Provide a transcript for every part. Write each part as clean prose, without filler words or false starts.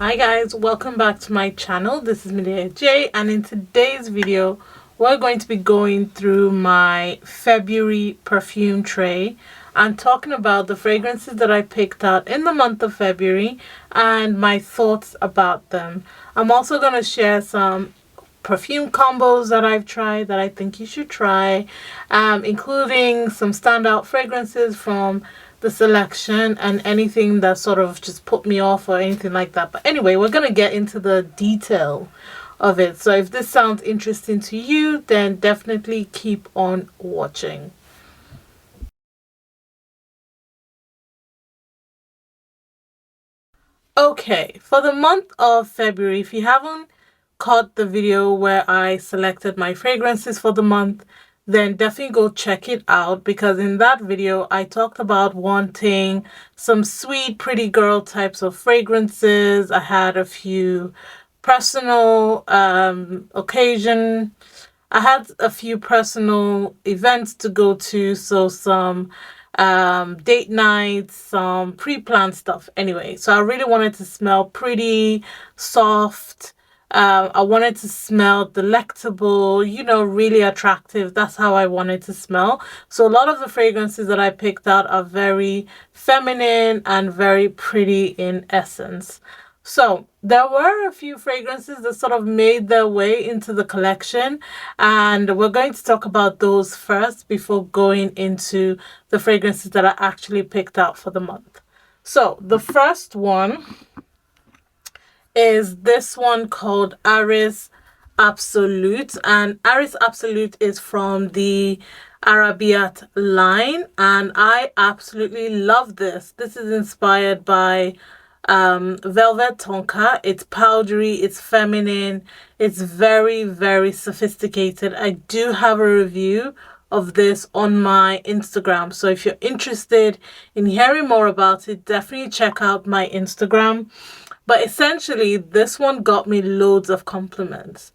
Hi guys, welcome back to my channel. This is Media J, and in today's video we're going to be going through my February perfume tray and talking about the fragrances that I picked out in the month of February and my thoughts about them. I'm also going to share some perfume combos that I've tried that I think you should try, including some standout fragrances from the selection and anything that sort of just put me off or anything like that. But anyway, we're gonna get into the detail of it. So if this sounds interesting to you, then definitely keep on watching. Okay, for the month of February, if you haven't caught the video where I selected my fragrances for the month, then definitely go check it out, because in that video I talked about wanting some sweet pretty girl types of fragrances. I had a few personal occasion. I had a few personal events to go to, so some date nights, some pre-planned stuff. Anyway, so I really wanted to smell pretty, soft. I wanted to smell delectable, really attractive. That's how I wanted to smell. So a lot of the fragrances that I picked out are very feminine and very pretty in essence. So there were a few fragrances that sort of made their way into the collection, and we're going to talk about those first before going into the fragrances that I actually picked out for the month. So the first one is this one called Aris Absolute, and Aris Absolute is from the Arabiat line, and I absolutely love this. This is inspired by velvet tonka. It's powdery, it's feminine, it's very, very sophisticated. I do have a review of this on my Instagram, so if you're interested in hearing more about it, definitely check out my Instagram. But essentially, this one got me loads of compliments.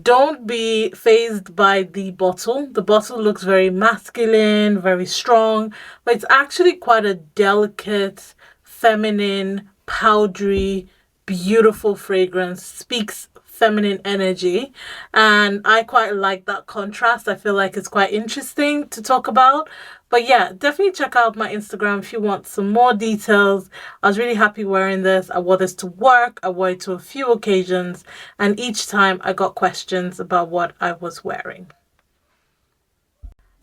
Don't be fazed by the bottle. The bottle looks very masculine, very strong, but it's actually quite a delicate, feminine, powdery, beautiful fragrance. Speaks feminine energy, and I quite like that contrast. I feel like it's quite interesting to talk about. But yeah, definitely check out my Instagram if you want some more details. I was really happy wearing this. I wore this to work, I wore it to a few occasions, and each time I got questions about what I was wearing.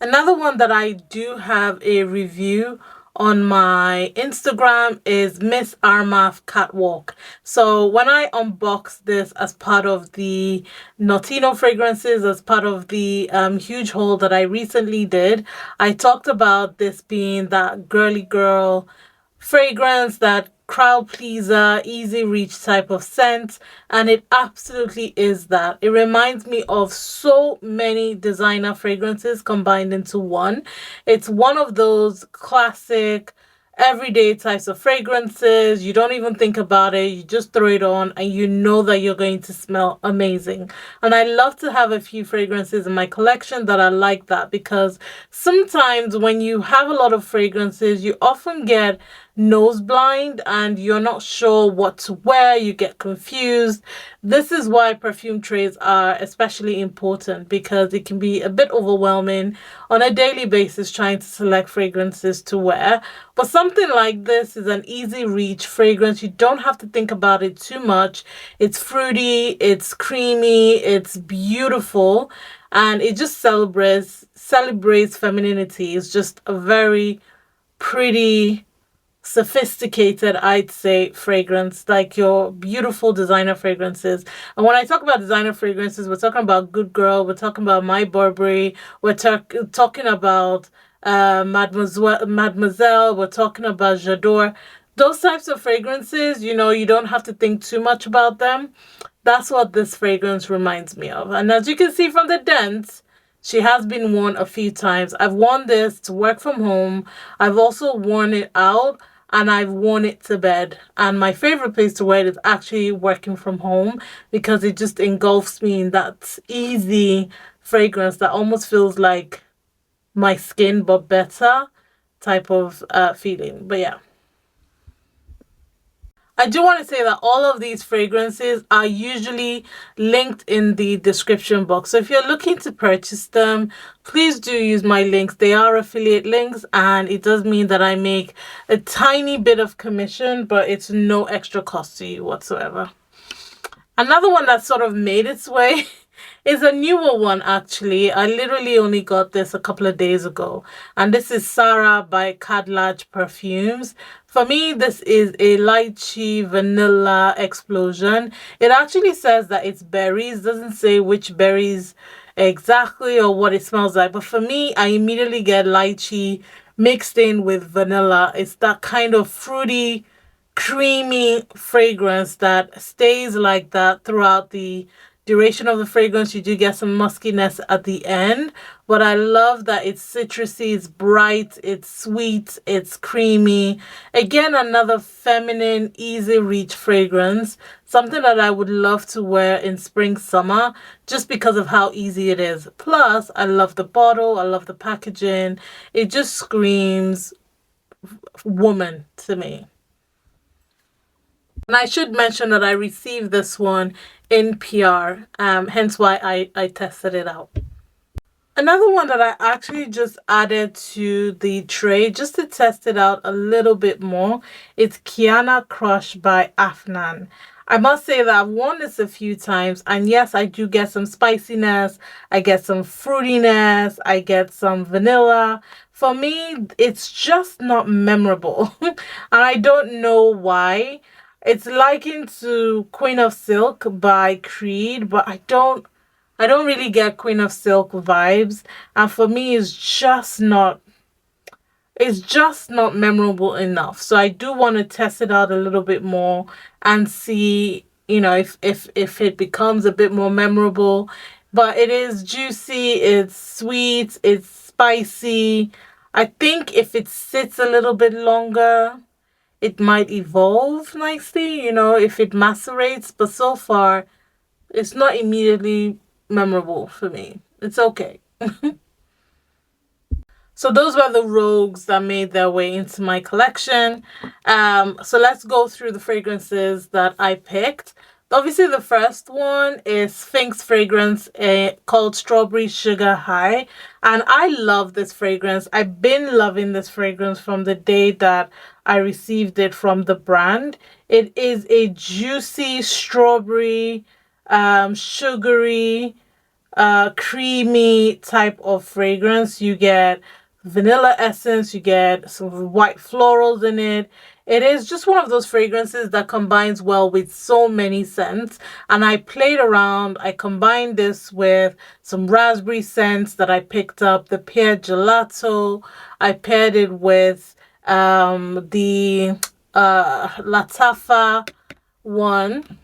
Another one that I do have a review on my Instagram is Miss Armaf Catwalk. So when I unboxed this as part of the Notino fragrances, as part of the huge haul that I recently did, I talked about this being that girly girl fragrance, that crowd pleaser, easy reach type of scent, and it absolutely is that. It reminds me of so many designer fragrances combined into one. It's one of those classic everyday types of fragrances. You don't even think about it, you just throw it on and you know that you're going to smell amazing. And I love to have a few fragrances in my collection that are like that, because sometimes when you have a lot of fragrances, you often get nose blind and you're not sure what to wear, you get confused. This is why perfume trays are especially important, because it can be a bit overwhelming on a daily basis trying to select fragrances to wear. But something like this is an easy reach fragrance. You don't have to think about it too much. It's fruity, it's creamy, it's beautiful, and it just celebrates femininity. It's just a very pretty, sophisticated, I'd say, fragrance, like your beautiful designer fragrances. And when I talk about designer fragrances, we're talking about Good Girl, we're talking about My Burberry, we're talking about Mademoiselle, we're talking about J'adore. Those types of fragrances, you don't have to think too much about them. That's what this fragrance reminds me of. And as you can see from the dents, she has been worn a few times. I've worn this to work from home. I've also worn it out, and I've worn it to bed. And my favorite place to wear it is actually working from home, because it just engulfs me in that easy fragrance that almost feels like my skin but better type of feeling. But yeah. I do want to say that all of these fragrances are usually linked in the description box. So if you're looking to purchase them, please do use my links. They are affiliate links, and it does mean that I make a tiny bit of commission, but it's no extra cost to you whatsoever. Another one that sort of made its way is a newer one, actually. I literally only got this a couple of days ago. And this is Sarah by Cadlage Perfumes. For me, this is a lychee vanilla explosion. It actually says that it's berries. Doesn't say which berries exactly or what it smells like. But for me, I immediately get lychee mixed in with vanilla. It's that kind of fruity, creamy fragrance that stays like that throughout the duration of the fragrance. You do get some muskiness at the end, but I love that it's citrusy, it's bright, it's sweet, it's creamy. Again, another feminine, easy reach fragrance, something that I would love to wear in spring, summer, just because of how easy it is. Plus, I love the bottle, I love the packaging. It just screams woman to me. And I should mention that I received this one in PR, hence why I tested it out. Another one that I actually just added to the tray just to test it out a little bit more, it's Kiana Crush by Afnan. I must say that I've worn this a few times, and yes, I do get some spiciness, I get some fruitiness, I get some vanilla. For me, it's just not memorable, and I don't know why. It's likened to Queen of Silk by Creed, but I don't really get Queen of Silk vibes. And for me, it's just not memorable enough. So I do want to test it out a little bit more and see, if it becomes a bit more memorable. But it is juicy, it's sweet, it's spicy. I think if it sits a little bit longer, it might evolve nicely, if it macerates, but so far it's not immediately memorable for me. It's okay. So those were the rogues that made their way into my collection. So let's go through the fragrances that I picked. Obviously, the first one is Sphinx fragrance called Strawberry Sugar High. And I love this fragrance. I've been loving this fragrance from the day that I received it from the brand. It is a juicy strawberry, sugary, creamy type of fragrance. You get vanilla essence, you get some white florals in it. It is just one of those fragrances that combines well with so many scents. And I played around. I combined this with some raspberry scents that I picked up, the pear gelato. I paired it with the Latafa one,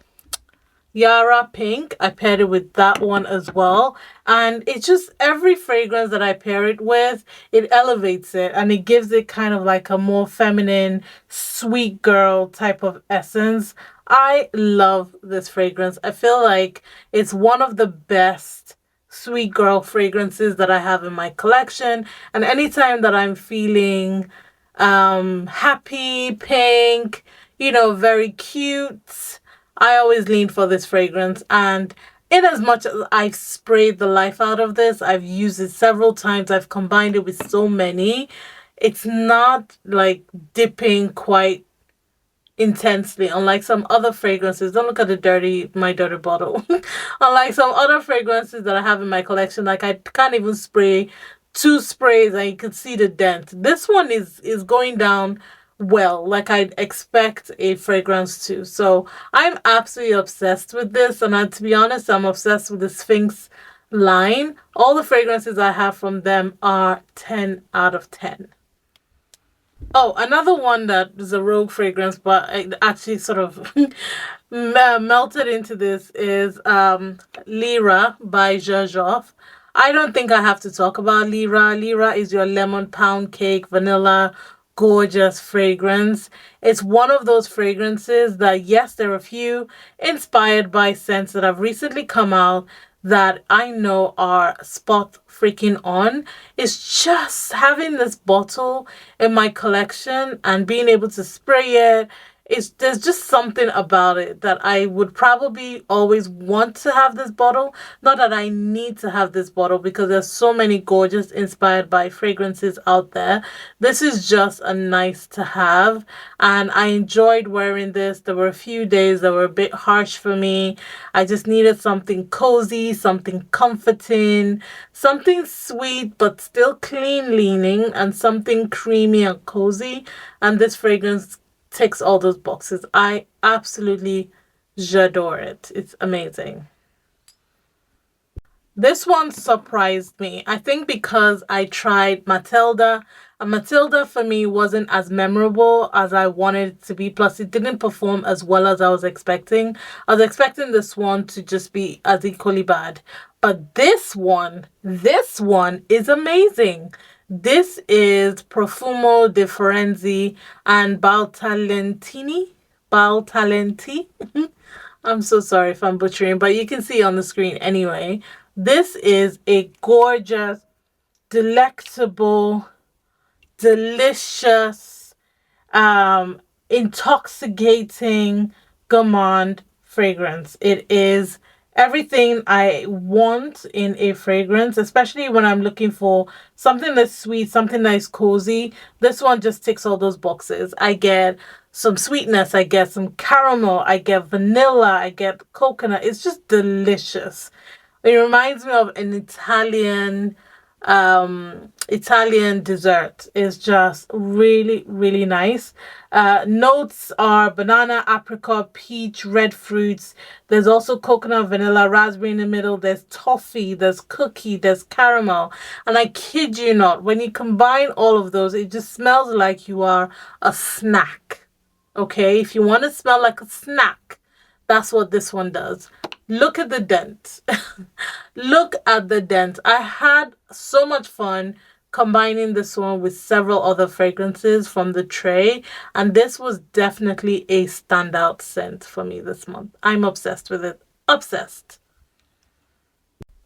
Yara Pink. I paired it with that one as well. And it's just every fragrance that I pair it with, it elevates it and it gives it kind of like a more feminine, sweet girl type of essence. I love this fragrance. I feel like it's one of the best sweet girl fragrances that I have in my collection. And anytime that I'm feeling happy, pink, very cute, I always lean for this fragrance. And in as much as I've sprayed the life out of this, I've used it several times, I've combined it with so many, it's not like dipping quite intensely, unlike some other fragrances. Don't look at my dirty bottle. Unlike some other fragrances that I have in my collection, like I can't even spray 2 sprays and you can see the dent. This one is going down well, like I'd expect a fragrance to. So I'm absolutely obsessed with this, and to be honest, I'm obsessed with the Sphinx line. All the fragrances I have from them are 10 out of 10. Oh, another one that is a rogue fragrance, but it actually sort of melted into this is Lyra by Zhezhov. I don't think I have to talk about Lyra. Lyra is your lemon pound cake, vanilla, gorgeous fragrance. It's one of those fragrances that, yes, there are a few inspired by scents that have recently come out that I know are spot freaking on. It's just having this bottle in my collection and being able to spray it. it's there's just something about it that I would probably always want to have this bottle. Not that I need to have this bottle because there's so many gorgeous inspired by fragrances out there. This is just a nice to have, and I enjoyed wearing this. There were a few days that were a bit harsh for me. I just needed something cozy, something comforting, something sweet but still clean leaning, and something creamy and cozy. And this fragrance ticks all those boxes. I absolutely j'adore it. It's amazing. This one surprised me. I think because I tried Matilda, and Matilda for me wasn't as memorable as I wanted it to be. Plus, it didn't perform as well as I was expecting. I was expecting this one to just be as equally bad. But this one is amazing. This is Profumo di Firenze and Baltalentini. Baltalenti. I'm so sorry if I'm butchering, but you can see on the screen anyway. This is a gorgeous, delectable, delicious, intoxicating gourmand fragrance. It is everything I want in a fragrance, especially when I'm looking for something that's sweet, something that's cozy. This one just ticks all those boxes. I get some sweetness, I get some caramel, I get vanilla, I get coconut. It's just delicious. It reminds me of an Italian dessert. It's just really, really nice. Notes are banana, apricot, peach, red fruits. There's also coconut, vanilla, raspberry in the middle. There's toffee, there's cookie, there's caramel. And I kid you not, when you combine all of those, it just smells like you are a snack. Okay, if you want to smell like a snack, that's what this one does. Look at the dent. Look at the dent. I had so much fun combining this one with several other fragrances from the tray, and this was definitely a standout scent for me this month. I'm obsessed with it. Obsessed.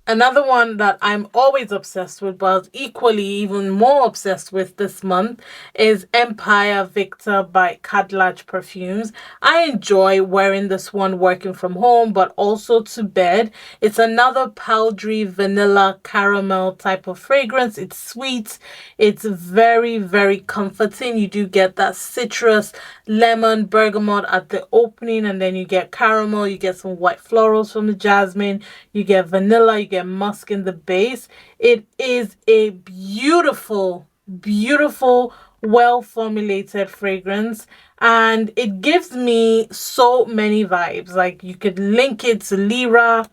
Another one that I'm always obsessed with, but equally even more obsessed with this month, is Empire Victor by Cadillac Perfumes. I enjoy wearing this one working from home, but also to bed. It's another powdery vanilla caramel type of fragrance. It's sweet. It's very, very comforting. You do get that citrus, lemon, bergamot at the opening, and then you get caramel. You get some white florals from the jasmine. You get vanilla. You get musk in the base. It is a beautiful, beautiful, well formulated fragrance, and it gives me so many vibes. Like, you could link it to Lyra,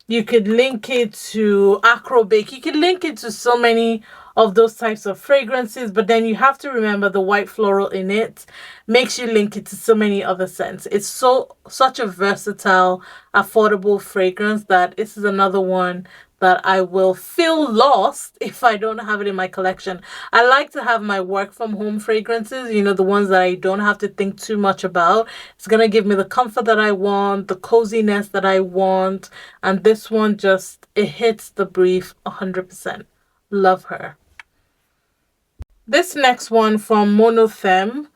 you could link it to Acrobic, you could link it to so many of those types of fragrances, but then you have to remember the white floral in it makes you link it to so many other scents. It's such a versatile, affordable fragrance that this is another one that I will feel lost if I don't have it in my collection. I like to have my work from home fragrances, you know, the ones that I don't have to think too much about. It's going to give me the comfort that I want, the coziness that I want, and this one just, it hits the brief 100%. Love her. This next one from Monothem,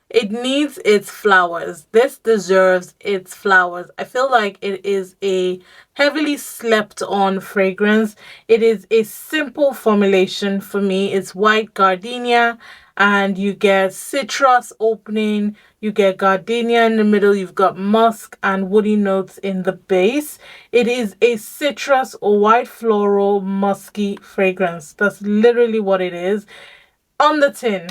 it needs its flowers. This deserves its flowers. I feel like it is a heavily slept on fragrance. It is a simple formulation for me. It's white gardenia, and you get citrus opening, you get gardenia in the middle, you've got musk and woody notes in the base. It is a citrus or white floral musky fragrance. That's literally what it is. On the tin,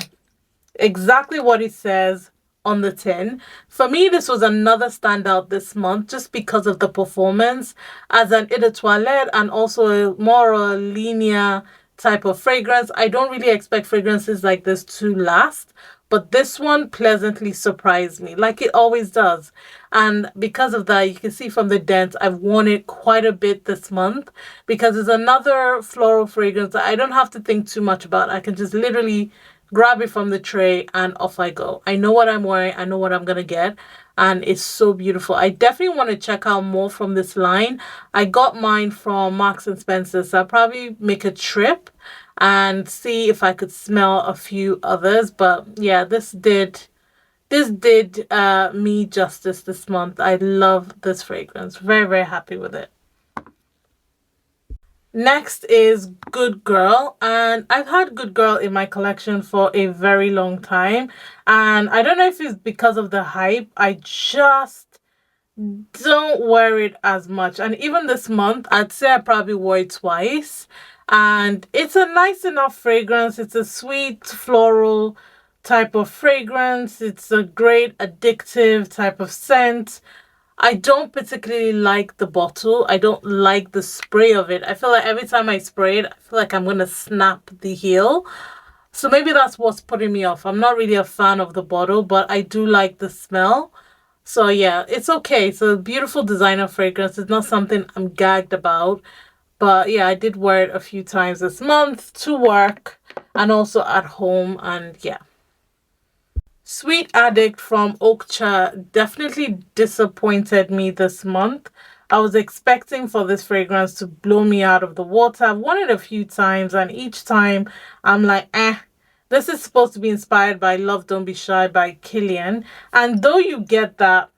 exactly what it says on the tin. For me, this was another standout this month just because of the performance as an eau de toilette, and also more a linear type of fragrance. I don't really expect fragrances like this to last, but this one pleasantly surprised me, like it always does. And because of that, you can see from the dent, I've worn it quite a bit this month because it's another floral fragrance that I don't have to think too much about. I can just literally grab it from the tray and off I go. I know what I'm wearing. I know what I'm going to get. And it's so beautiful. I definitely want to check out more from this line. I got mine from Marks and Spencer, so I'll probably make a trip and see if I could smell a few others. But yeah, this did me justice this month. I love this fragrance. Very, very happy with it. Next is Good Girl, and I've had Good Girl in my collection for a very long time, and I don't know if it's because of the hype. I just don't wear it as much, and even this month I'd say I probably wore it twice, and it's a nice enough fragrance. It's a sweet floral type of fragrance. It's a great addictive type of scent. I don't particularly like the bottle. I don't like the spray of it. I feel like every time I spray it, I feel like I'm going to snap the heel. So maybe that's what's putting me off. I'm not really a fan of the bottle, but I do like the smell. So yeah, it's okay. It's a beautiful designer fragrance. It's not something I'm gagged about. But yeah, I did wear it a few times this month to work and also at home. And yeah. Sweet Addict from Okcha definitely disappointed me this month. I was expecting for this fragrance to blow me out of the water. I've worn it a few times, and each time I'm like, this is supposed to be inspired by Love Don't Be Shy by Killian. And though you get that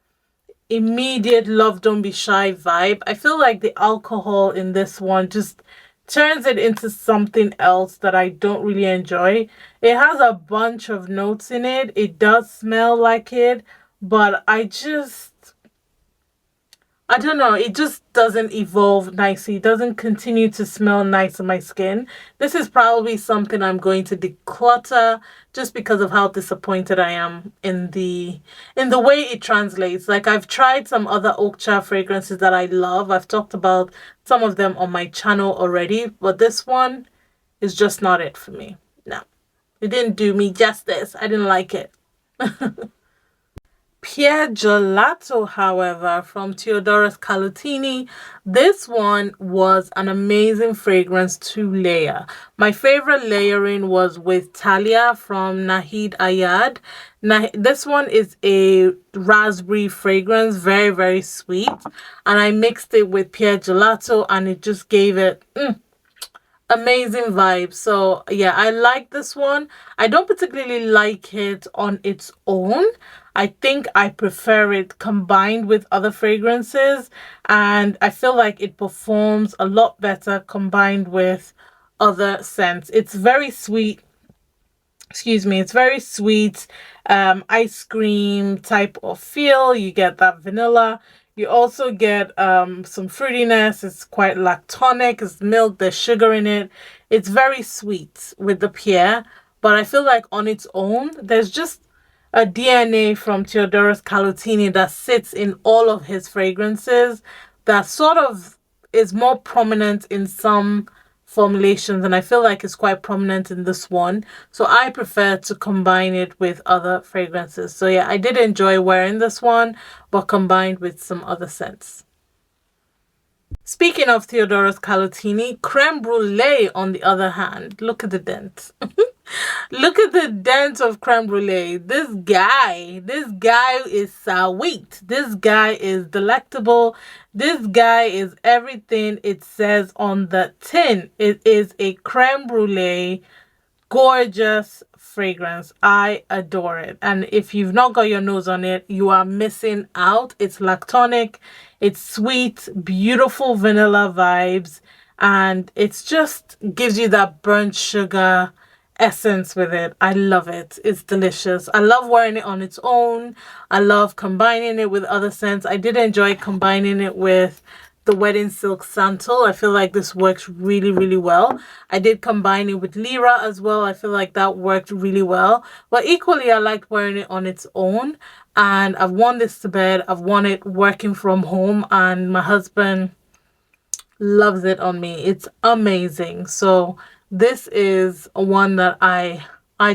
immediate Love Don't Be Shy vibe, I feel like the alcohol in this one just turns it into something else that I don't really enjoy. It has a bunch of notes in it. It does smell like it, but I don't know, it just doesn't evolve nicely. It doesn't continue to smell nice on my skin. This is probably something I'm going to declutter just because of how disappointed I am in the way it translates. Like, I've tried some other Okcha fragrances that I love. I've talked about some of them on my channel already, but this one is just not it for me. No. It didn't do me justice. I didn't like it. Pier Gelato, however, from Theodoros Calutini, this one was an amazing fragrance to layer. My favorite layering was with Talia from Nahid Ayad. This one is a raspberry fragrance, very, very sweet. And I mixed it with Pier Gelato and it just gave it amazing vibe. So yeah, I like this one. I don't particularly like it on its own. I think I prefer it combined with other fragrances, and I feel like it performs a lot better combined with other scents. It's very sweet. Excuse me, it's very sweet, ice cream type of feel. You get that vanilla. You also get some fruitiness. It's quite lactonic. It's milk. There's sugar in it. It's very sweet with the pear, but I feel like on its own, there's just a DNA from Theodoros Calutini that sits in all of his fragrances that sort of is more prominent in some formulations, and I feel like it's quite prominent in this one. So I prefer to combine it with other fragrances. So yeah, I did enjoy wearing this one, but combined with some other scents. Speaking of Theodoros Calutini, Creme Brulee, on the other hand, look at the dent. Look at the dent of Creme Brulee. This guy is sweet. This guy is delectable. This guy is everything it says on the tin. It is a Creme Brulee gorgeous fragrance. I adore it. And if you've not got your nose on it, you are missing out. It's lactonic, it's sweet, beautiful vanilla vibes, and it's just gives you that burnt sugar essence with it. I love it. It's delicious. I love wearing it on its own. I love combining it with other scents. I did enjoy combining it with the Wedding Silk Santal. I feel like this works really, really well. I did combine it with Lyra as well. I feel like that worked really well. But equally, I liked wearing it on its own. And I've worn this to bed. I've worn it working from home. And my husband loves it on me. It's amazing. So this is one that I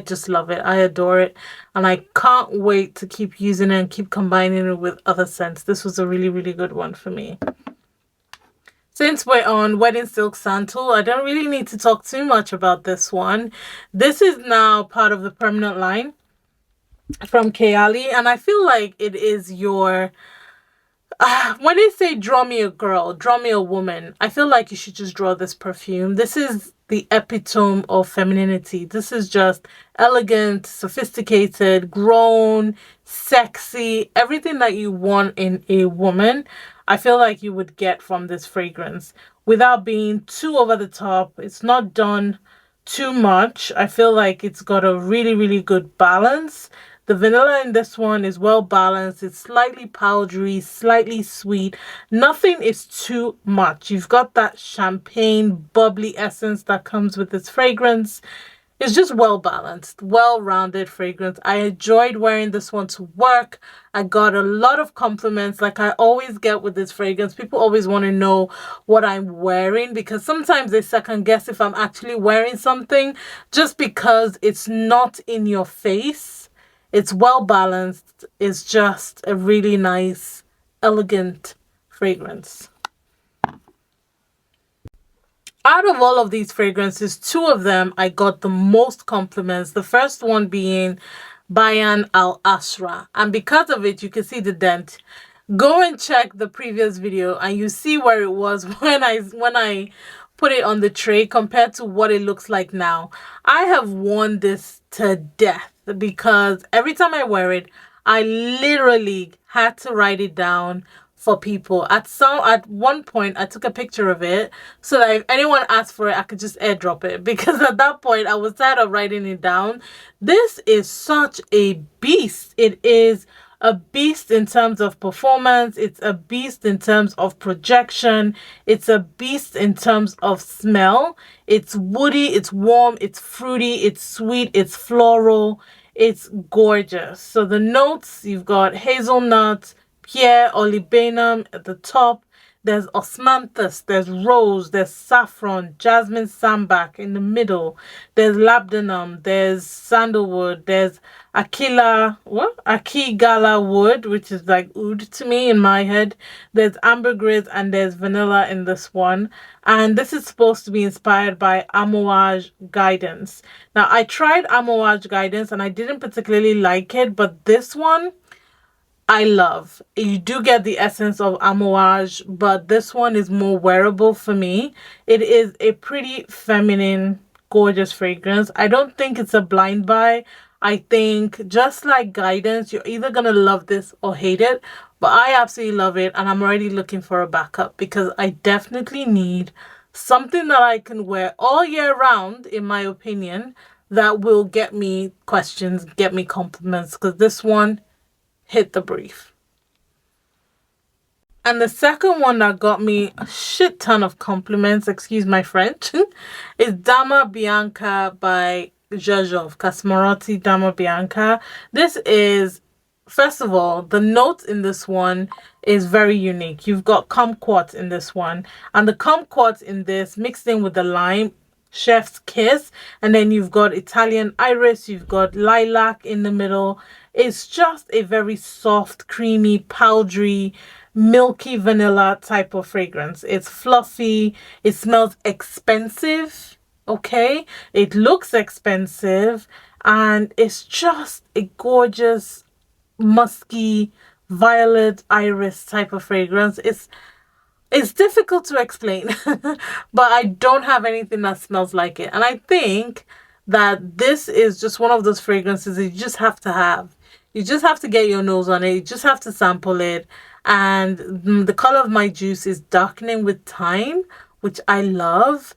just love it. I adore it. And I can't wait to keep using it and keep combining it with other scents. This was a really, really good one for me. Since we're on Wedding Silk Santal, I don't really need to talk too much about this one. This is now part of the permanent line from Kayali, and I feel like it is your... when they say draw me a girl, draw me a woman, I feel like you should just draw this perfume. This is the epitome of femininity. This is just elegant, sophisticated, grown, sexy, everything that you want in a woman. I feel like you would get from this fragrance without being too over the top. It's not done too much. I feel like it's got a really, really good balance. The vanilla in this one is well balanced. It's slightly powdery, slightly sweet. Nothing is too much. You've got that champagne bubbly essence that comes with this fragrance. It's just well balanced, well rounded fragrance. I enjoyed wearing this one to work. I got a lot of compliments like I always get with this fragrance. People always want to know what I'm wearing because sometimes they second guess if I'm actually wearing something just because it's not in your face. It's well balanced. It's just a really nice, elegant fragrance. Out of all of these fragrances, two of them I got the most compliments. The first one being Bayn Al Asrar. And because of it, you can see the dent. Go and check the previous video and you see where it was when I put it on the tray compared to what it looks like now. I have worn this to death because every time I wear it, I literally had to write it down for people. At one point I took a picture of it so that if anyone asked for it I could just airdrop it, because at that point I was tired of writing it down. This is such a beast. It is a beast in terms of performance. It's a beast in terms of projection. It's a beast in terms of smell. It's woody, it's warm, it's fruity, it's sweet, it's floral. It's gorgeous. So the notes, you've got hazelnut, pear, olibanum at the top. There's osmanthus, there's rose, there's saffron, jasmine sambac in the middle. There's labdanum, there's sandalwood, there's akigala wood, which is like oud to me in my head. There's ambergris and there's vanilla in this one. And this is supposed to be inspired by Amouage Guidance. Now, I tried Amouage Guidance and I didn't particularly like it, but this one I love. You do get the essence of Amouage, but this one is more wearable for me. It is a pretty feminine, gorgeous fragrance. I don't think it's a blind buy. I think just like Guidance, you're either going to love this or hate it. But I absolutely love it and I'm already looking for a backup because I definitely need something that I can wear all year round, in my opinion, that will get me questions, get me compliments, because this one hit the brief. And the second one that got me a shit ton of compliments, excuse my French, is Dama Bianca by Zhezhov, Kasmaroti Dama Bianca. This is, first of all, the notes in this one is very unique. You've got kumquat in this one, and the kumquat in this mixed in with the lime, chef's kiss, and then you've got Italian iris, you've got lilac in the middle. It's just a very soft, creamy, powdery, milky vanilla type of fragrance. It's fluffy. It smells expensive. Okay, it looks expensive, and it's just a gorgeous, musky, violet iris type of fragrance. It's difficult to explain, but I don't have anything that smells like it. And I think that this is just one of those fragrances that you just have to have. You just have to get your nose on it. You just have to sample it. And the color of my juice is darkening with time, which I love.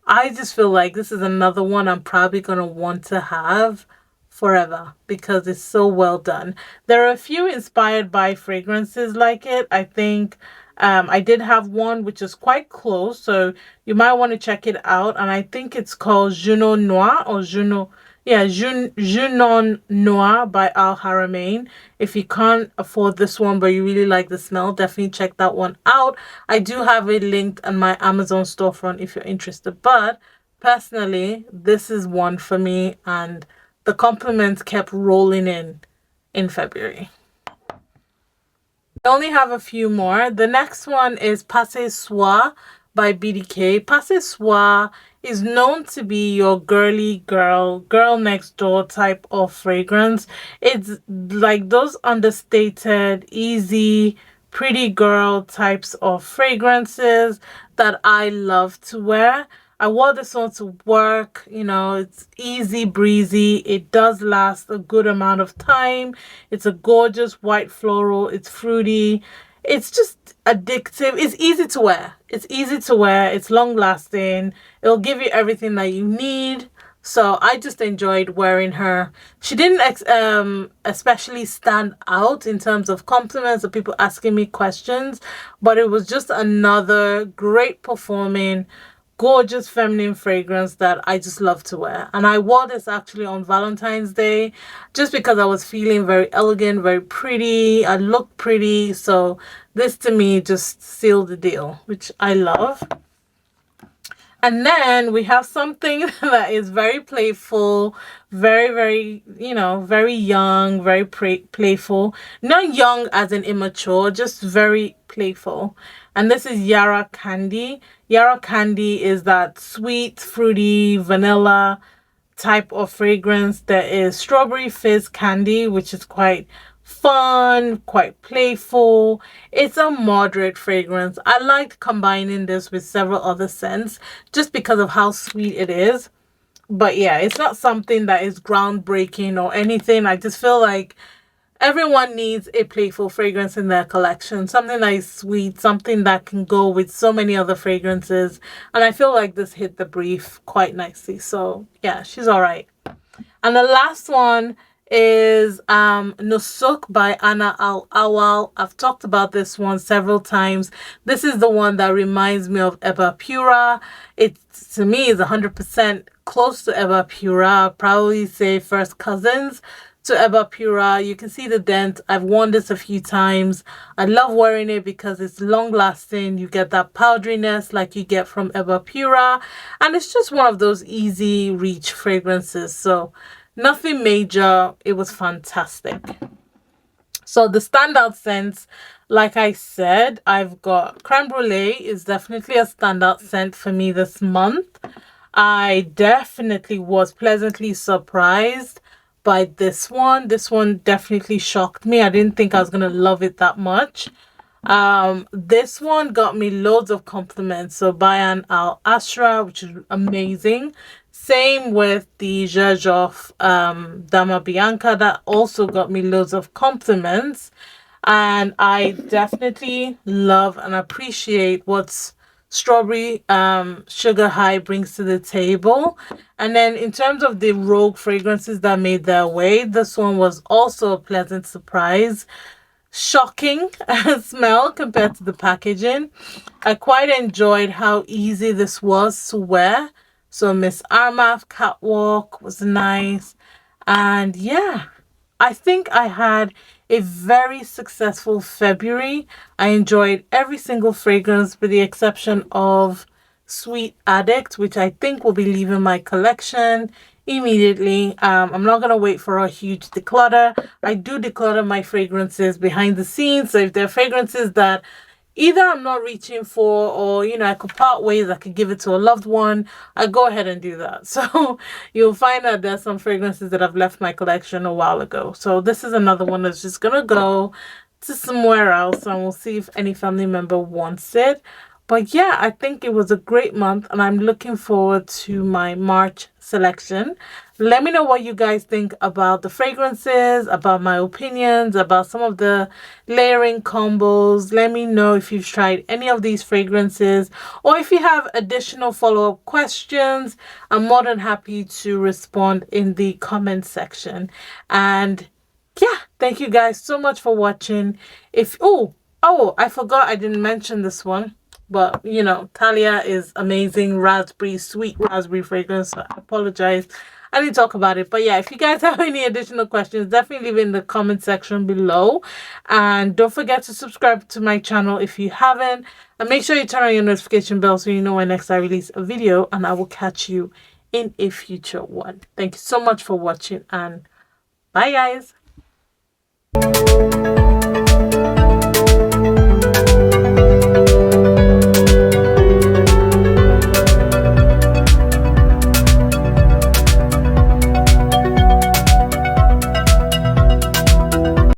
I just feel like this is another one I'm probably going to want to have forever because it's so well done. There are a few inspired by fragrances like it. I think I did have one which is quite close, so you might want to check it out. And I think it's called Junon Noir or Junon Noir by Al Haramain. If you can't afford this one but you really like the smell, definitely check that one out. I do have it linked on my Amazon storefront if you're interested. But personally, this is one for me, and the compliments kept rolling in February. I only have a few more. The next one is Passe Soir by BDK. Passe Soir is known to be your girly girl next door type of fragrance. It's like those understated, easy, pretty girl types of fragrances that I love to wear. I wore this one to work. You know, it's easy breezy. It does last a good amount of time. It's a gorgeous white floral. It's fruity. It's just addictive. It's easy to wear. It's easy to wear. It's long lasting. It'll give you everything that you need. So I just enjoyed wearing her. She didn't especially stand out in terms of compliments or people asking me questions, but it was just another great performing, gorgeous feminine fragrance that I just love to wear. And I wore this actually on Valentine's Day just because I was feeling very elegant, very pretty. I looked pretty. So this to me just sealed the deal, which I love. And then we have something that is very playful, very, you know, very young, very playful. Not young as in immature, just very playful. And this is Yara Candy. Yara Candy is that sweet, fruity, vanilla type of fragrance. There is strawberry fizz candy, which is quite fun, quite playful. It's a moderate fragrance. I liked combining this with several other scents just because of how sweet it is. But yeah, it's not something that is groundbreaking or anything. I just feel like everyone needs a playful fragrance in their collection. Something that is sweet, something that can go with so many other fragrances. And I feel like this hit the brief quite nicely. So yeah, she's all right. And the last one is Nusuk by Anna Al Awal. I've talked about this one several times. This is the one that reminds me of Eba Pura. It to me is 100% close to Eba Pura. I'll probably say first cousins to Eba Pura. You can see the dent. I've worn this a few times. I love wearing it because it's long lasting. You get that powderiness like you get from Eba Pura, and it's just one of those easy reach fragrances. So nothing major. It was fantastic. So the standout scents, like I said, I've got Creme Brulee is definitely a standout scent for me this month. I definitely was pleasantly surprised by this one. This one definitely shocked me. I didn't think I was going to love it that much. This one got me loads of compliments. So Bayn Al Asrar, which is amazing. Same with the Zhezhov Dama Bianca, that also got me loads of compliments. And I definitely love and appreciate what Strawberry Sugar High brings to the table. And then in terms of the rogue fragrances that made their way, this one was also a pleasant surprise. Shocking smell compared to the packaging. I quite enjoyed how easy this was to wear. So Miss Armaf Catwalk was nice. And yeah, I think I had a very successful February. I enjoyed every single fragrance with the exception of Sweet Addict, which I think will be leaving my collection immediately. I'm not gonna wait for a huge declutter. I do declutter my fragrances behind the scenes. So if there are fragrances that either I'm not reaching for, or you know, I could part ways, I could give it to a loved one, I go ahead and do that. So you'll find that there's some fragrances that I've left my collection a while ago. So this is another one that's just gonna go to somewhere else, and we'll see if any family member wants it. But yeah, I think it was a great month, and I'm looking forward to my March selection. Let me know what you guys think about the fragrances, about my opinions, about some of the layering combos. Let me know if you've tried any of these fragrances, or if you have additional follow-up questions. I'm more than happy to respond in the comment section. And yeah, thank you guys so much for watching. I forgot I didn't mention this one. But, you know, Talia is amazing. Raspberry, sweet raspberry fragrance. So I apologize. I didn't talk about it. But yeah, if you guys have any additional questions, definitely leave it in the comment section below. And don't forget to subscribe to my channel if you haven't. And make sure you turn on your notification bell so you know when next I release a video. And I will catch you in a future one. Thank you so much for watching. And bye, guys.